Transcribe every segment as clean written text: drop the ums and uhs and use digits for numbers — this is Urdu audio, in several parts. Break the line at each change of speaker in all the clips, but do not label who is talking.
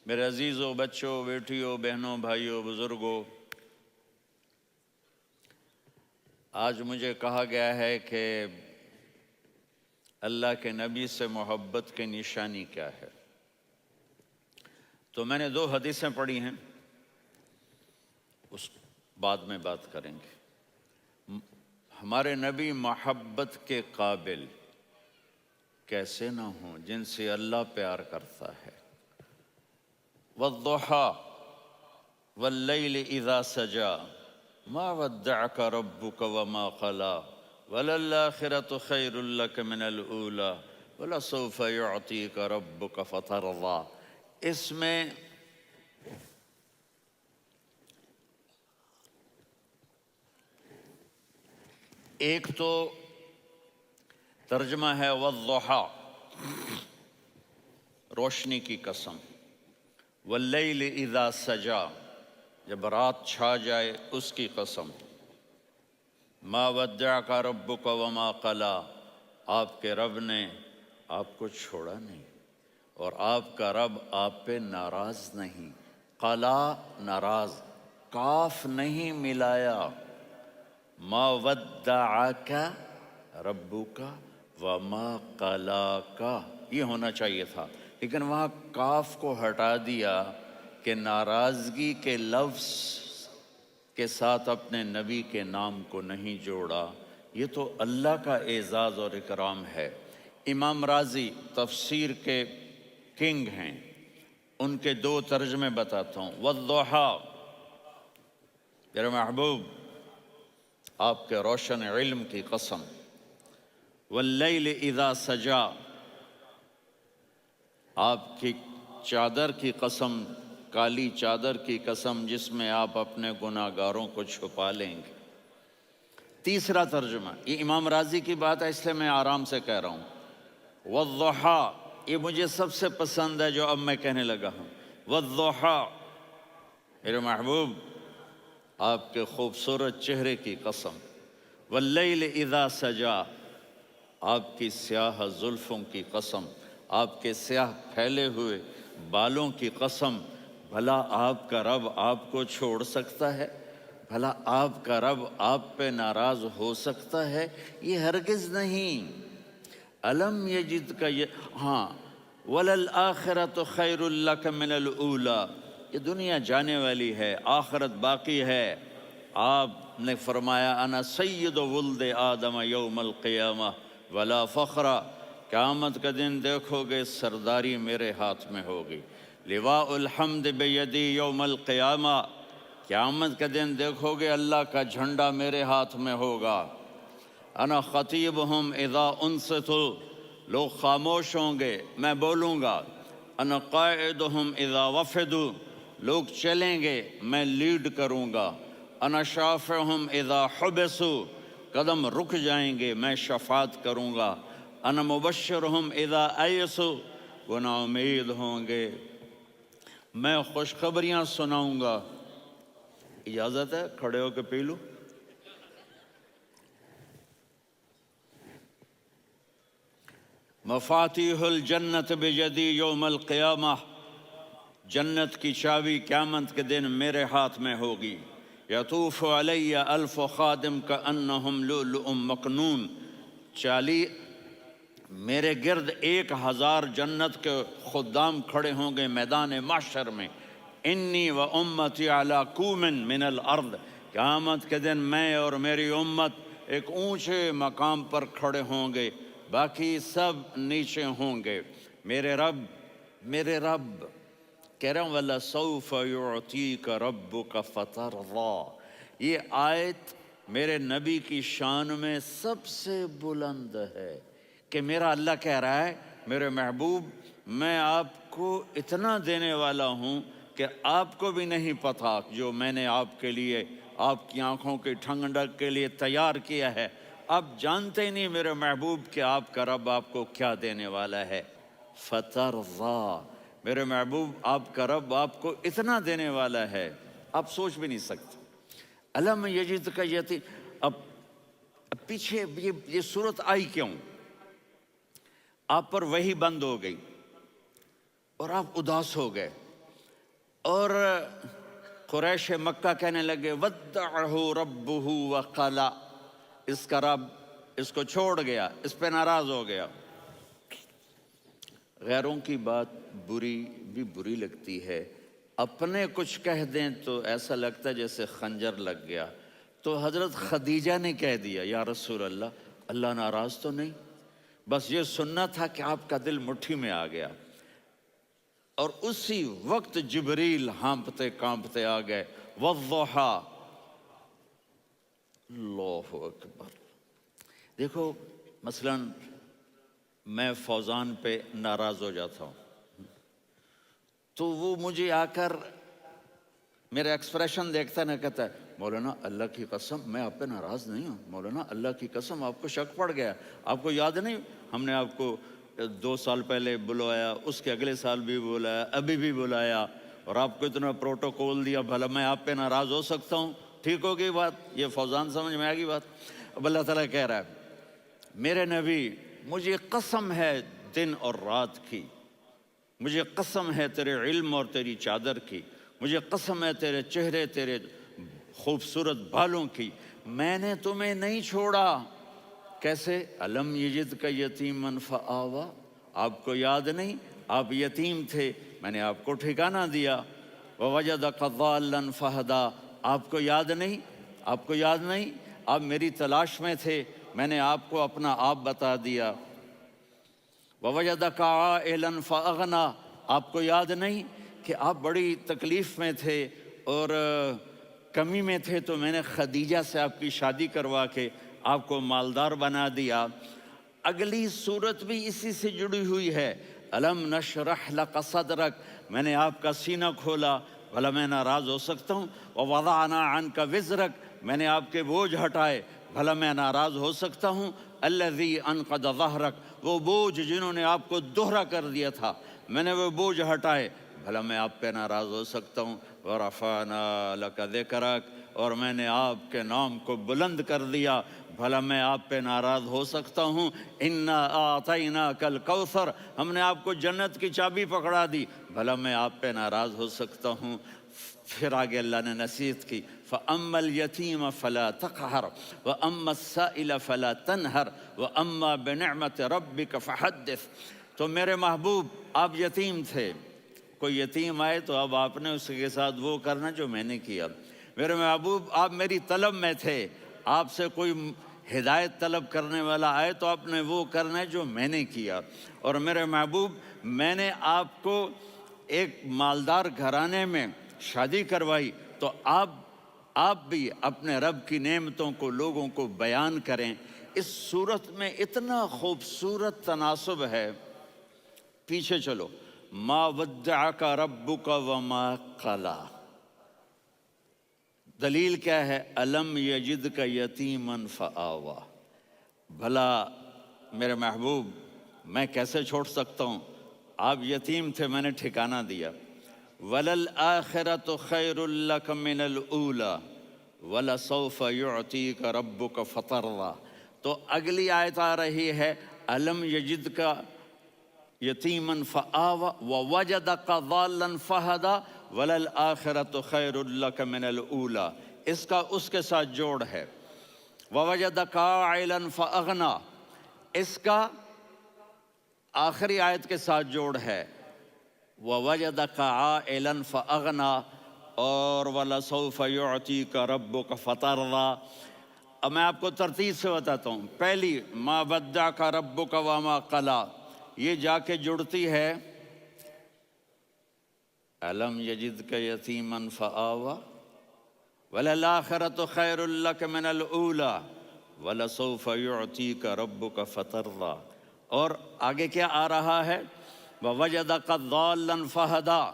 میرے عزیزوں، بچوں، بیٹیوں، بہنوں، بھائیوں، بزرگوں، آج مجھے کہا گیا ہے کہ اللہ کے نبی سے محبت کی نشانی کیا ہے۔ تو میں نے 2 حدیثیں پڑھی ہیں، اس بعد میں بات کریں گے۔ ہمارے نبی محبت کے قابل کیسے نہ ہوں جن سے اللہ پیار کرتا ہے۔ والضحیٰ واللیل اذا سجا ما ودعک ربک وما قلی وللآخرۃ خیر لک من الاولی ولسوف یعطیک ربک فترضی۔ اس میں ایک تو ترجمہ ہے والضحیٰ، روشنی کی قسم، واللیل اذا سجا، جب رات چھا جائے اس کی قسم، ما ودعک ربک وما قلی، آپ کے رب نے آپ کو چھوڑا نہیں اور آپ کا رب آپ پہ ناراض نہیں۔ قلا ناراض، کاف نہیں ملایا۔ ما ودعک ربک وما قلاک، یہ ہونا چاہیے تھا، لیکن وہاں کاف کو ہٹا دیا کہ ناراضگی کے لفظ کے ساتھ اپنے نبی کے نام کو نہیں جوڑا۔ یہ تو اللہ کا اعزاز اور اکرام ہے۔ امام رازی تفسیر کے کنگ ہیں، ان کے 2 ترجمے بتاتا ہوں۔ والضحیٰ، میرے محبوب آپ کے روشن علم کی قسم، واللیل اذا سجا، آپ کی چادر کی قسم، کالی چادر کی قسم جس میں آپ اپنے گناہگاروں کو چھپا لیں گے۔ تیسرا ترجمہ، یہ امام راضی کی بات ہے اس لیے میں آرام سے کہہ رہا ہوں۔ والضحیٰ، یہ مجھے سب سے پسند ہے جو اب میں کہنے لگا ہوں۔ والضحیٰ، میرے محبوب آپ کے خوبصورت چہرے کی قسم، واللیل اذا سجا، آپ کی سیاہ زلفوں کی قسم، آپ کے سیاہ پھیلے ہوئے بالوں کی قسم۔ بھلا آپ کا رب آپ کو چھوڑ سکتا ہے؟ بھلا آپ کا رب آپ پہ ناراض ہو سکتا ہے؟ یہ ہرگز نہیں۔ الم یجد کا ہاں، وللآخرۃ خیر لک من الاولی، یہ دنیا جانے والی ہے، آخرت باقی ہے۔ آپ نے فرمایا انا سید ولد آدم یوم القیامہ ولا فخر، قیامت کا دن دیکھو گے سرداری میرے ہاتھ میں ہوگی۔ لواء الحمد بیدی یوم القیامہ، قیامت کا دن دیکھو گے اللہ کا جھنڈا میرے ہاتھ میں ہوگا۔ انا خطیبہم اذا انصتوا، لوگ خاموش ہوں گے میں بولوں گا۔ انا قائدہم اذا وفدوا، لوگ چلیں گے میں لیڈ کروں گا۔ انا شافعہم اذا حبسوا، قدم رک جائیں گے میں شفاعت کروں گا۔ انا مبشرہم اذا ایسوا، وہ نا امید ہوں گے میں خوشخبریاں سناؤں گا۔ اجازت ہے کھڑے ہو کے پی لوں؟ مفاتیح الجنت بیدی یوم القیامہ، جنت کی چابی قیامت کے دن میرے ہاتھ میں ہوگی۔ یطوف علی الف خادم کانہم لؤلؤ مکنون، میرے گرد 1000 جنت کے خدام کھڑے ہوں گے میدان محشر میں۔ انی و امتی علی کوم من الارض، قیامت کے دن میں اور میری امت ایک اونچے مقام پر کھڑے ہوں گے، باقی سب نیچے ہوں گے۔ میرے رب کہہ رہا ہوں وَلَسَوْفَ يُعْطِيكَ رَبُّكَ فَتَرْضَىٰ، یہ آیت میرے نبی کی شان میں سب سے بلند ہے کہ میرا اللہ کہہ رہا ہے میرے محبوب میں آپ کو اتنا دینے والا ہوں کہ آپ کو بھی نہیں پتہ جو میں نے آپ کے لیے، آپ کی آنکھوں کی ٹھنڈک کے لیے تیار کیا ہے۔ آپ جانتے نہیں میرے محبوب کہ آپ کا رب آپ کو کیا دینے والا ہے۔ فَتَرْضَىٰ، میرے محبوب آپ کا رب آپ کو اتنا دینے والا ہے آپ سوچ بھی نہیں سکتے۔ الم یجد کا اب پیچھے یہ صورت آئی کیوں؟ آپ پر وحی بند ہو گئی اور آپ اداس ہو گئے۔ اور قریش مکہ کہنے لگے ودعہ ربہ وقلا، اس کا رب اس کو چھوڑ گیا، اس پہ ناراض ہو گیا۔ غیروں کی بات بری بھی بری لگتی ہے، اپنے کچھ کہہ دیں تو ایسا لگتا ہے جیسے خنجر لگ گیا۔ تو حضرت خدیجہ نے کہہ دیا یا رسول اللہ، اللہ ناراض تو نہیں؟ بس یہ سننا تھا کہ آپ کا دل مٹھی میں آ گیا۔ اور اسی وقت جبریل ہانپتے کانپتے آ گئے، والضحیٰ، اللہ اکبر۔ دیکھو مثلا میں فوزان پہ ناراض ہو جاتا ہوں تو وہ مجھے آ کر میرا ایکسپریشن دیکھتا نہ کہتا ہے مولانا اللہ کی قسم میں آپ پہ ناراض نہیں ہوں، مولانا اللہ کی قسم آپ کو شک پڑ گیا، آپ کو یاد نہیں ہم نے آپ کو 2 سال پہلے بلوایا، اس کے اگلے سال بھی بلایا، ابھی بھی بلایا، اور آپ کو اتنا پروٹوکول دیا، بھلا میں آپ پہ ناراض ہو سکتا ہوں؟ ٹھیک ہو گئی بات؟ یہ فوزان سمجھ میں آ گئی بات؟ اب اللہ تعالیٰ کہہ رہا ہے میرے نبی مجھے قسم ہے دن اور رات کی، مجھے قسم ہے تیرے علم اور تیری چادر کی، مجھے قسم ہے تیرے چہرے تیرے خوبصورت بالوں کی، میں نے تمہیں نہیں چھوڑا۔ کیسے؟ الم یجد کا یتیمن فآوا، آپ کو یاد نہیں آپ یتیم تھے، میں نے آپ کو ٹھکانہ دیا۔ ووجدک ضالا فہدا، آپ کو یاد نہیں، آپ کو یاد نہیں آپ میری تلاش میں تھے، میں نے آپ کو اپنا آپ بتا دیا۔ ووجدک عائلا فاغنا، آپ کو یاد نہیں کہ آپ بڑی تکلیف میں تھے اور کمی میں تھے تو میں نے خدیجہ سے آپ کی شادی کروا کے آپ کو مالدار بنا دیا۔ اگلی صورت بھی اسی سے جڑی ہوئی ہے، الم نشرح لک صدرک، میں نے آپ کا سینہ کھولا، بھلا میں ناراض ہو سکتا ہوں؟ ووضعنا عنک وزرک، میں نے آپ کے بوجھ ہٹائے، بھلا میں ناراض ہو سکتا ہوں؟ الذی انقض ظہرک، وہ بوجھ جنہوں نے آپ کو دوہرا کر دیا تھا، میں نے وہ بوجھ ہٹائے، بھلا میں آپ پہ ناراض ہو سکتا ہوں؟ ورفعنا لک ذکرک، اور میں نے آپ کے نام کو بلند کر دیا، بھلا میں آپ پہ ناراض ہو سکتا ہوں؟ انا اعطیناک الکوثر، ہم نے آپ کو جنت کی چابی پکڑا دی، بھلا میں آپ پہ ناراض ہو سکتا ہوں؟ پھر آگے اللہ نے نصیحت کی، فَأَمَّا الْيَتِيمَ فَلَا تَقْهَرْ وَأَمَّا السَّائِلَ فَلَا تَنْهَرْ وَأَمَّا بِنِعْمَةِ رَبِّكَ فَحَدِّثْ۔ تو میرے محبوب آپ یتیم تھے، کوئی یتیم آئے تو اب آپ نے اس کے ساتھ وہ کرنا جو میں نے کیا۔ میرے محبوب آپ میری طلب میں تھے، آپ سے کوئی ہدایت طلب کرنے والا آئے تو آپ نے وہ کرنا ہے جو میں نے کیا۔ اور میرے محبوب میں نے آپ کو ایک مالدار گھرانے میں شادی کروائی تو آپ بھی اپنے رب کی نعمتوں کو لوگوں کو بیان کریں۔ اس صورت میں اتنا خوبصورت تناسب ہے، پیچھے چلو، ما ودعک ربک وما قلی، دلیل کیا ہے؟ الم یجدک یتیما فآوا، بھلا میرے محبوب میں کیسے چھوڑ سکتا ہوں؟ آپ یتیم تھے، میں نے ٹھکانہ دیا۔ وَلَلْآخِرَةُ خَيْرٌ لَكَ مِنَ الْأُولَى وَلَسَوْفَ يُعْطِيكَ رَبُّكَ فَتَرْضَىٰ۔ تو اگلی آیت آ رہی ہے الم یجدک یتیما فآوا ووجدک ضالا فہدا وَلَلْآخِرَةُ خَيْرٌ لَكَ مِنَ الْأُولَىٰ، اس کا اس کے ساتھ جوڑ ہے۔ وَوَجَدَكَ عَائِلًا فَأَغْنَىٰ، اس کا آخری آیت کے ساتھ جوڑ ہے، وَوَجَدَكَ عَائِلًا فَأَغْنَىٰ اور وَلَسَوْفَ يُعْطِيكَ رَبُّكَ فَتَرْضَىٰ۔ اب میں آپ کو ترتیب سے بتاتا ہوں۔ پہلی مَا وَدَّعَكَ رَبُّكَ وَمَا قَلَىٰ، یہ جا کے جڑتی ہے أَلَمْ يَجِدْكَ يَتِيمًا فَآوَىٰ وَلَلْآخِرَةُ خَيْرٌ لَكَ مِنَ الْأُولَىٰ وَلَسَوْفَ يُعْطِيكَ رَبُّكَ فَتَرْضَىٰ۔ اور آگے کیا آ رہا ہے؟ وَوَجَدَكَ ضَالًّا فَهَدَىٰ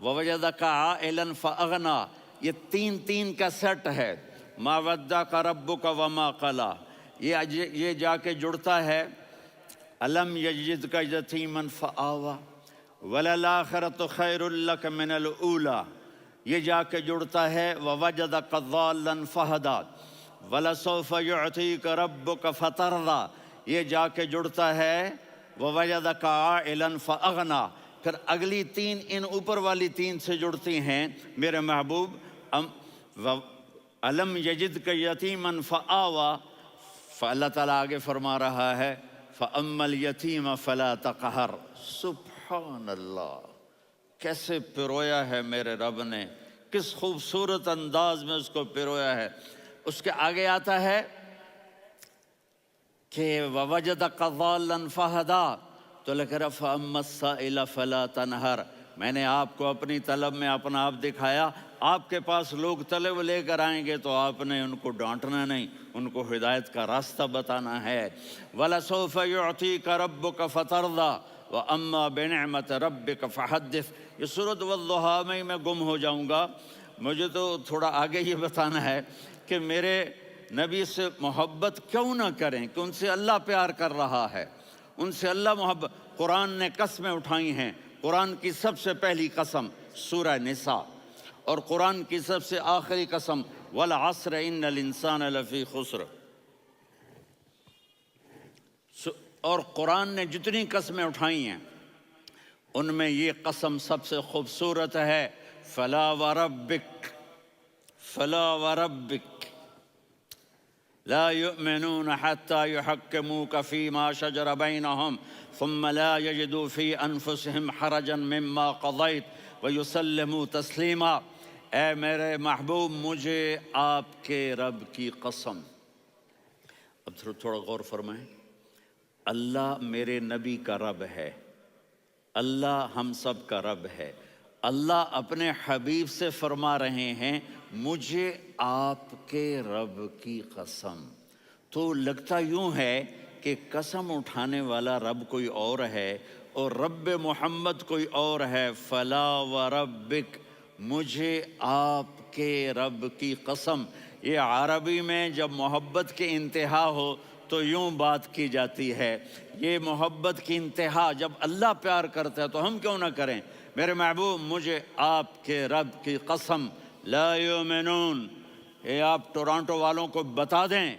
وَوَجَدَكَ عَائِلًا فَأَغْنَىٰ، یہ تین کا سیٹ ہے۔ مَا وَدَّعَكَ رَبُّكَ وَمَا قَلَىٰ، یہ جا کے جڑتا ہے أَلَمْ يَجِدْكَ يَتِيمًا فَآوَىٰ وَلَلْآخِرَةُ خَيْرٌ لَكَ مِنَ الْأُولَىٰ، یہ جا کے جڑتا ہے وَوَجَدَكَ ضَالًّا فَهَدَىٰ وَلَسَوْفَ يُعْطِيكَ رَبُّكَ فَتَرْضَىٰ، یہ جا کے جڑتا ہے وَوَجَدَكَ عَائِلًا فَأَغْنَىٰ، پھر اگلی تین ان اوپر والی تین سے جڑتی ہیں. میرے محبوب علم یجد کا یتیمن فآوا، اللہ تعالیٰ آگے فرما رہا ہے فَأَمَّا الْيَتِيمَ فَلَا تَقْهَرْ. سبحان اللہ، کیسے پرویا ہے میرے رب نے، کس خوبصورت انداز میں اس کو پرویا ہے. اس کے آگے آتا ہے کہ وَوَجَدَكَ ضَالًّا فَهَدَىٰ، تو لکھ رہا فَأَمَّا السَّائِلَ فَلَا تَنْهَرْ. میں نے آپ کو اپنی طلب میں اپنا آپ دکھایا. آپ کے پاس لوگ طلب لے کر آئیں گے تو آپ نے ان کو ڈانٹنا نہیں، ان کو ہدایت کا راستہ بتانا ہے. وَلَسَوْفَ يُعْطِيكَ رَبُّكَ فَتَرْضَىٰ وَأَمَّا بِنِعْمَةِ رَبِّكَ فَحَدِّثْ. یہ سورۃ والضحیٰ میں گم ہو جاؤں گا. مجھے تو تھوڑا آگے یہ بتانا ہے کہ میرے نبی سے محبت کیوں نہ کریں، کہ ان سے اللہ پیار کر رہا ہے، ان سے اللہ محبت. قرآن نے قسمیں اٹھائی ہیں. قرآن کی سب سے پہلی قسم سورہ نساء، اور قرآن کی سب سے آخری قسم والعصر ان الانسان لفی خسر. اور قرآن نے جتنی قسمیں اٹھائی ہیں ان میں یہ قسم سب سے خوبصورت ہے. فلا وربک، فلا وربک لا يؤمنون حتى يحكموك فيما شجر بينهم ثم لا يجدوا في أنفسهم حرجا مما قضيت ويسلموا تسلیما. اے میرے محبوب، مجھے آپ کے رب کی قسم. اب تھوڑا غور فرمائیں. اللہ میرے نبی کا رب ہے، اللہ ہم سب کا رب ہے. اللہ اپنے حبیب سے فرما رہے ہیں مجھے آپ کے رب کی قسم. تو لگتا یوں ہے کہ قسم اٹھانے والا رب کوئی اور ہے اور رب محمد کوئی اور ہے. فلا وربک، مجھے آپ کے رب کی قسم. یہ عربی میں جب محبت کی انتہا ہو تو یوں بات کی جاتی ہے. یہ محبت کی انتہا جب اللہ پیار کرتا ہے تو ہم کیوں نہ کریں. میرے محبوب، مجھے آپ کے رب کی قسم لا یؤمنون، یہ آپ ٹورانٹو والوں کو بتا دیں،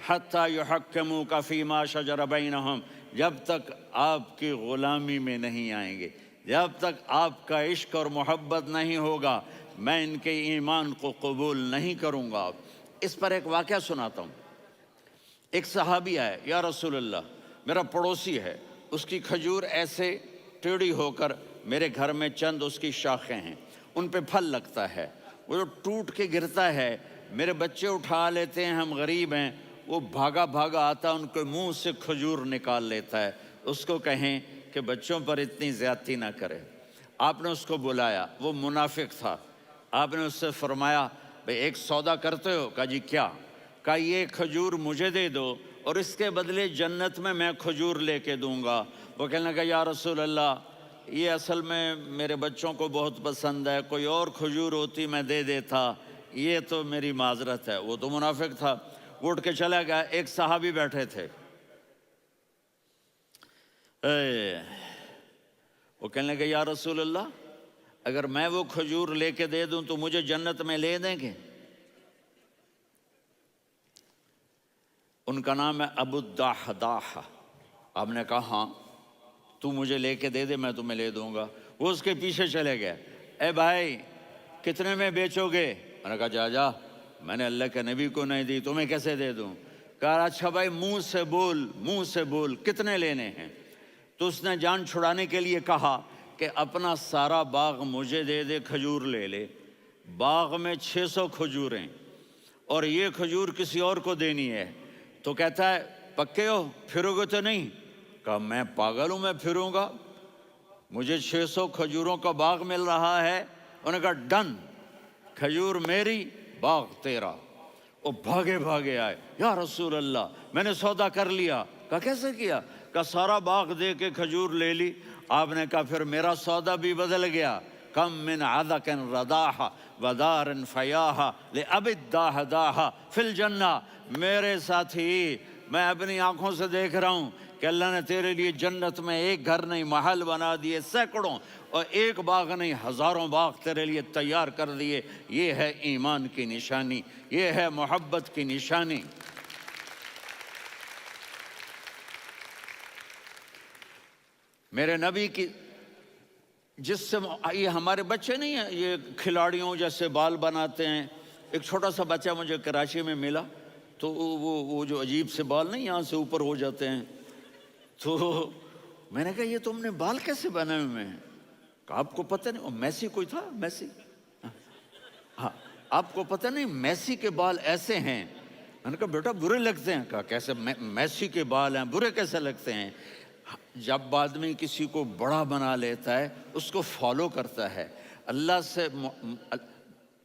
حتی یحکموک فیما شجر بینہم، جب تک آپ کی غلامی میں نہیں آئیں گے، جب تک آپ کا عشق اور محبت نہیں ہوگا، میں ان کے ایمان کو قبول نہیں کروں گا. اس پر ایک واقعہ سناتا ہوں. ایک صحابی آئے، یا رسول اللہ، میرا پڑوسی ہے، اس کی کھجور ایسے ٹیڑھی ہو کر میرے گھر میں چند اس کی شاخیں ہیں، ان پہ پھل لگتا ہے، وہ جو ٹوٹ کے گرتا ہے میرے بچے اٹھا لیتے ہیں، ہم غریب ہیں، وہ بھاگا بھاگا آتا ان کے منہ سے کھجور نکال لیتا ہے. اس کو کہیں کہ بچوں پر اتنی زیادتی نہ کرے. آپ نے اس کو بلایا، وہ منافق تھا. آپ نے اس سے فرمایا بھئی ایک سودا کرتے ہو؟ کہا جی کیا؟ کہا یہ کھجور مجھے دے دو اور اس کے بدلے جنت میں کھجور لے کے دوں گا. وہ کہنے لگا یا رسول اللہ، یہ اصل میں میرے بچوں کو بہت پسند ہے، کوئی اور کھجور ہوتی میں دے دیتا، یہ تو میری معذرت ہے. وہ تو منافق تھا، وہ اٹھ کے چلا گیا. ایک صحابی بیٹھے تھے، وہ کہنے لگے یا رسول اللہ، اگر میں وہ کھجور لے کے دے دوں تو مجھے جنت میں لے دیں گے؟ ان کا نام ہے ابو الدحداح. آپ نے کہا ہاں، تو مجھے لے کے دے دے، میں تمہیں لے دوں گا. وہ اس کے پیچھے چلے گئے. اے بھائی کتنے میں بیچو گے؟ میں نے کہا جا جا، میں نے اللہ کے نبی کو نہیں دی، تمہیں کیسے دے دوں؟ کہا اچھا بھائی منہ سے بول، منہ سے بول، کتنے لینے ہیں؟ تو اس نے جان چھڑانے کے لیے کہا کہ اپنا سارا باغ مجھے دے دے، کھجور لے لے. باغ میں 600 کھجوریں اور یہ کھجور کسی اور کو دینی ہے. تو کہتا ہے پکے ہو، پھرو گے تو نہیں؟ کہا میں پاگل ہوں، میں پھروں گا؟ مجھے 600 کھجوروں کا باغ مل رہا ہے. انہوں نے کہا ڈن، کھجور میری، باغ تیرا. وہ بھاگے بھاگے آئے، یا رسول اللہ میں نے سودا کر لیا. کہا کیسے کیا؟ کہا سارا باغ دے کے کھجور لے لی. آپ نے کہا پھر میرا سودا بھی بدل گیا. کم من عدق رداح ودار فیاح لأب الدحداح فی الجنہ. میرے ساتھی، میں اپنی آنکھوں سے دیکھ رہا ہوں کہ اللہ نے تیرے لیے جنت میں ایک گھر نہیں محل بنا دیے سینکڑوں، اور ایک باغ نہیں ہزاروں باغ تیرے لیے تیار کر دیے. یہ ہے ایمان کی نشانی، یہ ہے محبت کی نشانی. میرے نبی کی جس سے یہ ہمارے بچے نہیں ہیں، یہ کھلاڑیوں جیسے بال بناتے ہیں. ایک چھوٹا سا بچہ مجھے کراچی میں ملا، تو وہ جو عجیب سے بال نہیں یہاں سے اوپر ہو جاتے ہیں، تو میں نے کہا یہ تم نے بال کیسے بنائے ہوئے ہیں؟ کہا آپ کو پتہ نہیں، میسی کوئی تھا، میسی، ہاں آپ کو پتہ نہیں میسی کے بال ایسے ہیں؟ میں نے کہا بیٹا برے لگتے ہیں. کہا کیسے؟ میسی کے بال ہیں برے کیسے لگتے ہیں؟ جب آدمی کسی کو بڑا بنا لیتا ہے اس کو فالو کرتا ہے.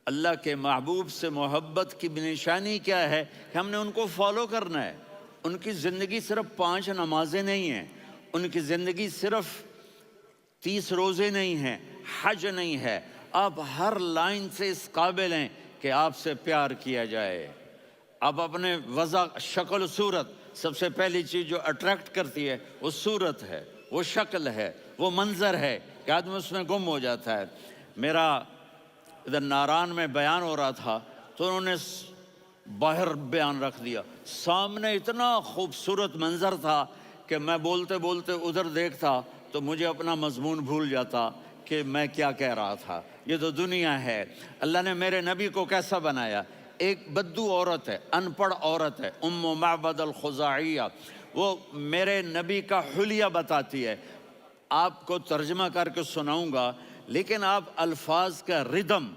اللہ کے محبوب سے محبت کی نشانی کیا ہے کہ ہم نے ان کو فالو کرنا ہے. ان کی زندگی صرف 5 نمازیں نہیں ہیں، ان کی زندگی صرف 30 روزے نہیں ہیں، حج نہیں ہے. آپ ہر لائن سے اس قابل ہیں کہ آپ سے پیار کیا جائے. آپ اپنے وضع، شکل و صورت، سب سے پہلی چیز جو اٹریکٹ کرتی ہے وہ صورت ہے، وہ شکل ہے، وہ منظر ہے کہ آدمی اس میں گم ہو جاتا ہے. میرا ادھر ناران میں بیان ہو رہا تھا تو انہوں نے باہر بیان رکھ دیا، سامنے اتنا خوبصورت منظر تھا کہ میں بولتے بولتے ادھر دیکھتا تو مجھے اپنا مضمون بھول جاتا کہ میں کیا کہہ رہا تھا. یہ تو دنیا ہے. اللہ نے میرے نبی کو کیسا بنایا؟ ایک بدو عورت ہے، ان پڑھ عورت ہے، ام معبد الخزاعیہ، وہ میرے نبی کا حلیہ بتاتی ہے. آپ کو ترجمہ کر کے سناؤں گا، لیکن آپ الفاظ کا ردم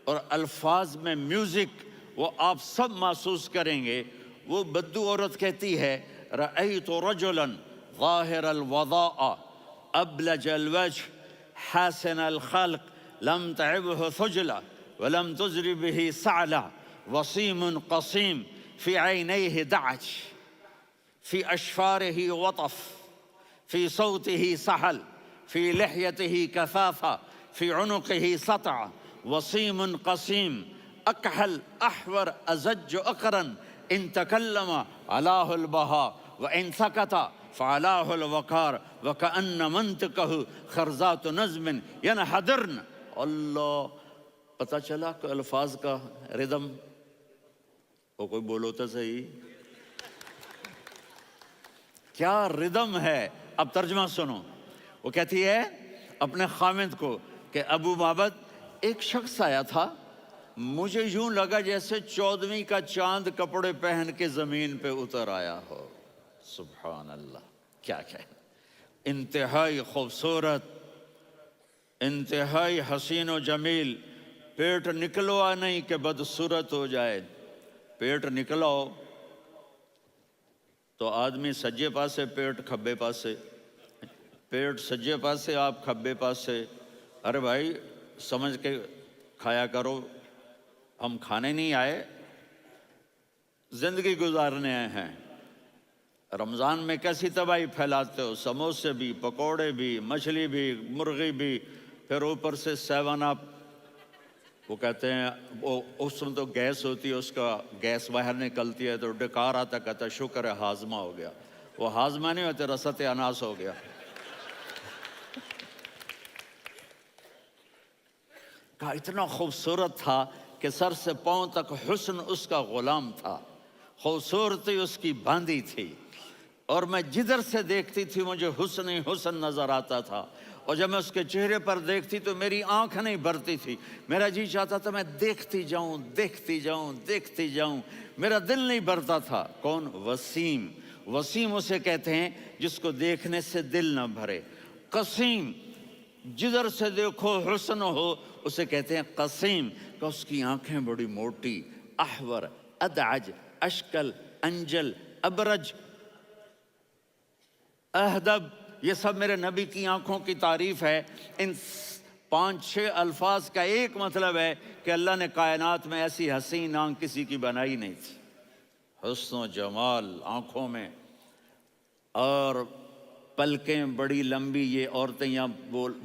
اور الفاظ میں میوزک وہ آپ سب محسوس کریں گے. وہ بدو عورت کہتی ہے رأیت رجلا ظاہر الوضاء ابلج الوجه حاسن الخلق لم تعبه ثجلة ولم تزر به سعلة وصيم قصيم في عينيه دعج في أشفاره وطف في صوته سحل في لحيته كثافة في عنقه سطع وصيم قصيم أكحل أحور أزج أقرن إن تكلم علاه البهاء وإن سكت فعلاه الوقار وكأن منطقه خرزات نظم ينحدرن. اللہ، پتہ چلا کہ الفاظ کا ردم. وہ کوئی بولو تو صحیح، کیا ردم ہے. اب ترجمہ سنو. وہ کہتی ہے اپنے خامد کو کہ ابو معبد، ایک شخص آیا تھا، مجھے یوں لگا جیسے 14ویں کا چاند کپڑے پہن کے زمین پہ اتر آیا ہو. سبحان اللہ، کیا کہے. انتہائی خوبصورت، انتہائی حسین و جمیل. پیٹ نکلوا نہیں کہ بدصورت ہو جائے. پیٹ نکلاؤ تو آدمی سجے پاسے پیٹ کھبے پاسے، پیٹ سجے پاسے آپ کھبے پاسے. ارے بھائی سمجھ کے کھایا کرو. ہم کھانے نہیں آئے، زندگی گزارنے آئے ہیں. رمضان میں کیسی تباہی پھیلاتے ہو، سموسے بھی، پکوڑے بھی، مچھلی بھی، مرغی بھی، پھر اوپر سے 7 اپ. وہ کہتے ہیں وہ اس میں تو گیس ہوتی ہے، اس کا گیس باہر نکلتی ہے تو ڈکار آتا، کہتا شکر ہے ہاضمہ ہو گیا. وہ ہاضمہ نہیں ہوتے، رسط اناس ہو گیا. کہا اتنا خوبصورت تھا کہ سر سے پاؤں تک حسن اس کا غلام تھا، خوبصورتی اس کی باندھی تھی، اور میں جدھر سے دیکھتی تھی مجھے حسن ہی حسن نظر آتا تھا. اور جب میں اس کے چہرے پر دیکھتی تو میری آنکھ نہیں بھرتی تھی، میرا جی چاہتا تھا میں دیکھتی جاؤں دیکھتی جاؤں دیکھتی جاؤں، میرا دل نہیں بھرتا تھا. کون؟ وسیم. وسیم اسے کہتے ہیں جس کو دیکھنے سے دل نہ بھرے. قسیم، جدھر سے دیکھو حسن ہو، اسے کہتے ہیں قسیم، کہ اس کی آنکھیں بڑی موٹی. احور، ادعج، اشکل، انجل، ابرج، اہدب، یہ سب میرے نبی کی آنکھوں کی تعریف ہے. ان 5-6 الفاظ کا ایک مطلب ہے کہ اللہ نے کائنات میں ایسی حسین آنکھ کسی کی بنائی نہیں تھی. حسن و جمال آنکھوں میں، اور پلکیں بڑی لمبی. یہ عورتیں یہاں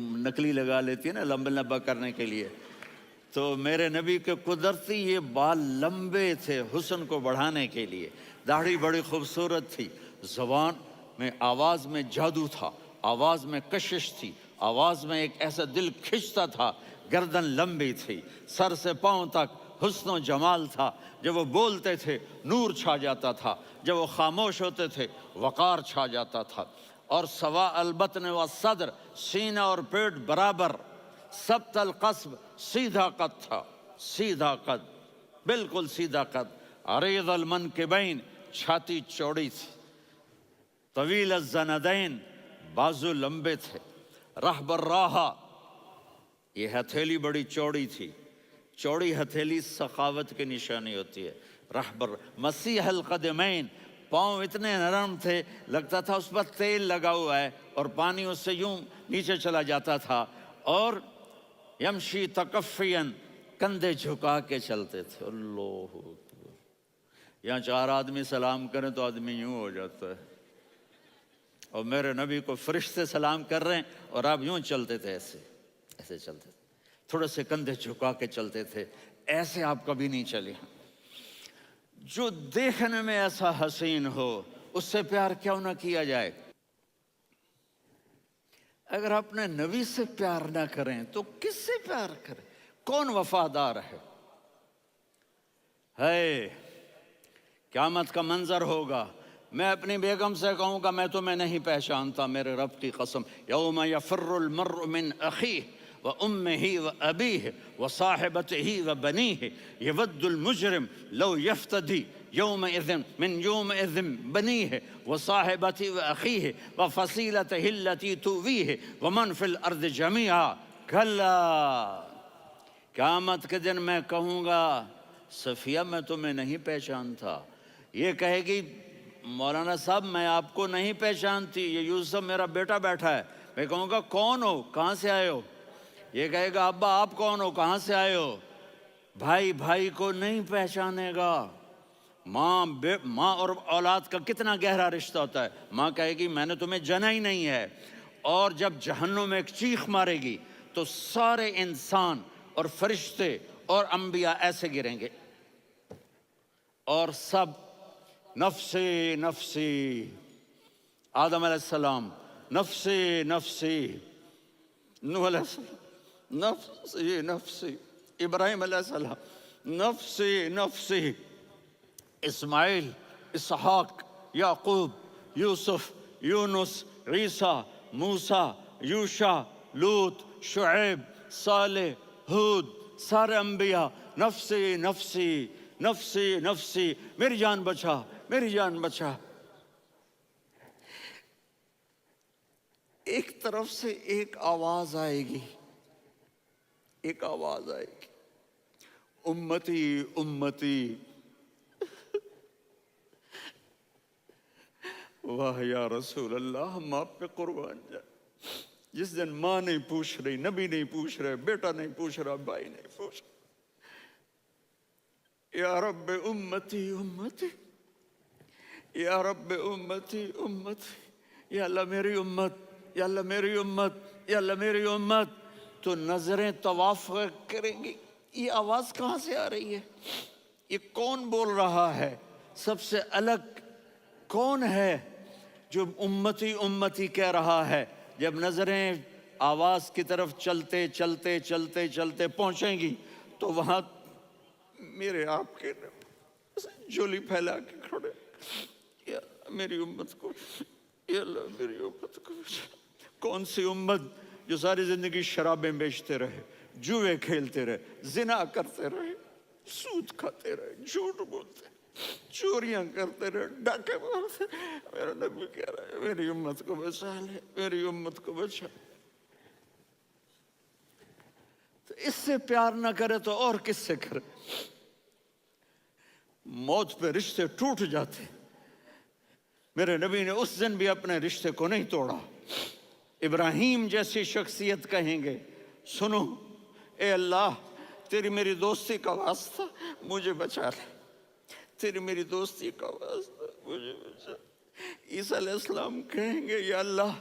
نکلی لگا لیتی ہیں نا لمبا لمبا کرنے کے لیے، تو میرے نبی کے قدرتی یہ بال لمبے تھے حسن کو بڑھانے کے لیے. داڑھی بڑی خوبصورت تھی. زبان میں، آواز میں جادو تھا، آواز میں کشش تھی، آواز میں ایک ایسا دل کھنچتا تھا. گردن لمبی تھی، سر سے پاؤں تک حسن و جمال تھا. جب وہ بولتے تھے نور چھا جاتا تھا، جب وہ خاموش ہوتے تھے وقار چھا جاتا تھا. اور سوا البطن و صدر، سینہ اور پیٹ برابر، سبت القصب، سیدھا قد تھا، سیدھا قد، بالکل سیدھا قد، عریض المنکبین، چھاتی چوڑی تھی، طویل الزندین، بازو لمبے تھے، رحب الراحہ، یہ ہتھیلی بڑی چوڑی تھی، چوڑی ہتھیلی سخاوت کی نشانی ہوتی ہے، رحب مسیح القدمین، پاؤں اتنے نرم تھے لگتا تھا اس پر تیل لگا ہوا ہے اور پانی اس سے یوں نیچے چلا جاتا تھا، اور یمشی تکفین، کندھے جھکا کے چلتے تھے، اللہ اکبر، یہاں 4 آدمی سلام کریں تو آدمی یوں ہو جاتا ہے، اور میرے نبی کو فرشتے سلام کر رہے ہیں اور آپ یوں چلتے تھے، ایسے ایسے چلتے تھے، تھوڑے سے کندھے جھکا کے چلتے تھے، ایسے آپ کبھی نہیں چلے۔ جو دیکھنے میں ایسا حسین ہو اس سے پیار کیوں نہ کیا جائے؟ اگر اپنے نبی سے پیار نہ کریں تو کس سے پیار کریں؟ کون وفادار ہے؟ قیامت کا منظر ہوگا، میں اپنی بیگم سے کہوں گا میں تمہیں نہیں پہچانتا، میرے رب کی قسم، یوم یفر المرء من اخیہ وامہ وابیہ وصاحبتہ وبنیہ یود المجرم لو یفتدی یومئذ من یومئذ بنیہ وصاحبتہ واخیہ وفصیلتہ التی تؤویہ ومن فی الارض جمیعا کلا، قیامت کے دن میں کہوں گا صفیہ میں تمہیں نہیں پہچانتا، یہ کہے گی مولانا صاحب میں آپ کو نہیں پہچانتی، یہ یوسف میرا بیٹا بیٹھا ہے، میں کہوں گا کون ہو، کہاں سے آئے ہو؟ یہ کہے گا ابا آپ کون ہو، کہاں سے آئے ہو؟ بھائی بھائی کو نہیں پہچانے گا۔ ماں اور اولاد کا کتنا گہرا رشتہ ہوتا ہے، ماں کہے گی میں نے تمہیں جنا ہی نہیں ہے، اور جب جہنم میں ایک چیخ مارے گی تو سارے انسان اور فرشتے اور انبیاء ایسے گریں گے، اور سب نفسی نفسی، آدم علیہ السلام نفسی نفسی، نوح علیہ السلام نفسی نفسی، ابراہیم علیہ السلام نفسی نفسی، اسماعیل، اسحاق، یعقوب، یوسف، یونس، عیسیٰ، موسیٰ، یوشع، لوط، شعیب، صالح، ہود، سارے انبیاء نفسی نفسی نفسی نفسی، میری جان بچا میری جان بچا۔ ایک طرف سے ایک آواز آئے گی، ایک آواز آئے گی، امتی امتی، واہ یا رسول اللہ ہم آپ پہ قربان جائیں۔ جس دن ماں نہیں پوچھ رہی، نبی نہیں پوچھ رہے، بیٹا نہیں پوچھ رہا، بھائی نہیں پوچھ رہا، یا رب امتی امتی، یا رب امتی امتی، یا اللہ میری امت، یا اللہ میری امت، یا اللہ میری امت، تو نظریں طواف کریں گی، یہ آواز کہاں سے آ رہی ہے؟ یہ کون بول رہا ہے؟ سب سے الگ کون ہے جو امتی امتی کہہ رہا ہے؟ جب نظریں آواز کی طرف چلتے چلتے چلتے چلتے پہنچیں گی تو وہاں میرے آپ کے جولی پھیلا کے کھڑے، یا میری امت کو، یا اللہ میری امت کو۔ کون سی امت جو ساری زندگی شرابیں بیچتے رہے، جوئے کھیلتے رہے، زنا کرتے رہے، سود کھاتے رہے، جھوٹ بولتے رہے، چوریاں کرتے رہے، ڈاکے مارتے رہے؟ میرا نبی کہہ رہا ہے میری امت کو بچا لے، میری امت کو بچا۔ تو اس سے پیار نہ کرے تو اور کس سے کرے؟ موت پہ رشتے ٹوٹ جاتے، میرے نبی نے اس دن بھی اپنے رشتے کو نہیں توڑا۔ ابراہیم جیسی شخصیت کہیں گے سنو اے اللہ تیری میری دوستی کا واسطہ مجھے بچا لے، تیری میری دوستی کا واسطہ مجھے بچا۔ عیسیٰ علیہ السلام کہیں گے یا اللہ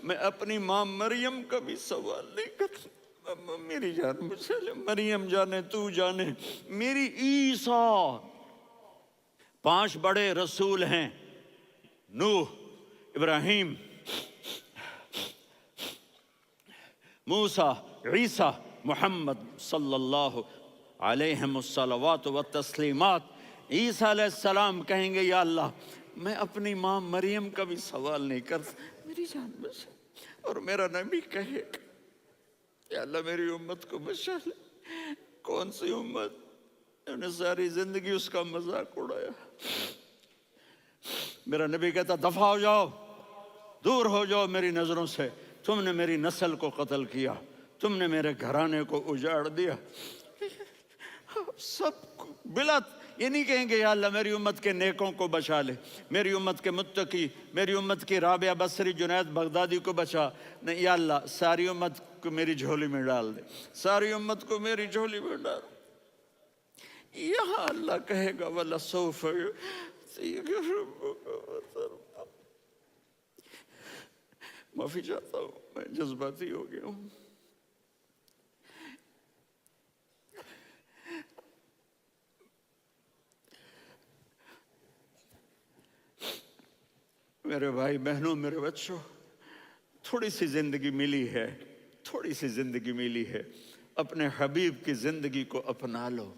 میں اپنی ماں مریم کا بھی سوال نہیں کرتا، میری جان بچا لے، مریم جانے تو جانے، میری عیسیٰ۔ 5 بڑے رسول ہیں، نوح، ابراہیم، موسیٰ، عیسیٰ، محمد صلی اللہ علیہ الصلوات والتسلیمات۔ عیسیٰ علیہ السلام کہیں گے یا اللہ میں اپنی ماں مریم کا بھی سوال نہیں کرتا، میری جان بچا۔ اور میرا نبی کہے یا اللہ میری امت کو بچا لے۔ کون سی امت؟ انہوں نے ساری زندگی اس کا مذاق اڑایا۔ میرا نبی کہتا دفع ہو جاؤ، دور ہو جاؤ میری نظروں سے، تم نے میری نسل کو قتل کیا، تم نے میرے گھرانے کو اجاڑ دیا۔ سب بلا یہ نہیں کہیں گے یا اللہ میری امت کے نیکوں کو بچا لے، میری امت کے متقی، میری امت کی رابعہ بصری جنید بغدادی کو بچا، نہیں یا اللہ ساری امت کو میری جھولی میں ڈال دے، ساری امت کو میری جھولی میں ڈال۔ یہاں اللہ کہے گا وَلَسَوْفَ يُعْطِيكَ رَبُّكَ فَتَرْضَىٰ۔ معافی چاہتا ہوں، میں جذباتی ہو گیا ہوں۔ میرے بھائی بہنوں، میرے بچوں، تھوڑی سی زندگی ملی ہے، تھوڑی سی زندگی ملی ہے، اپنے حبیب کی زندگی کو اپنا لو۔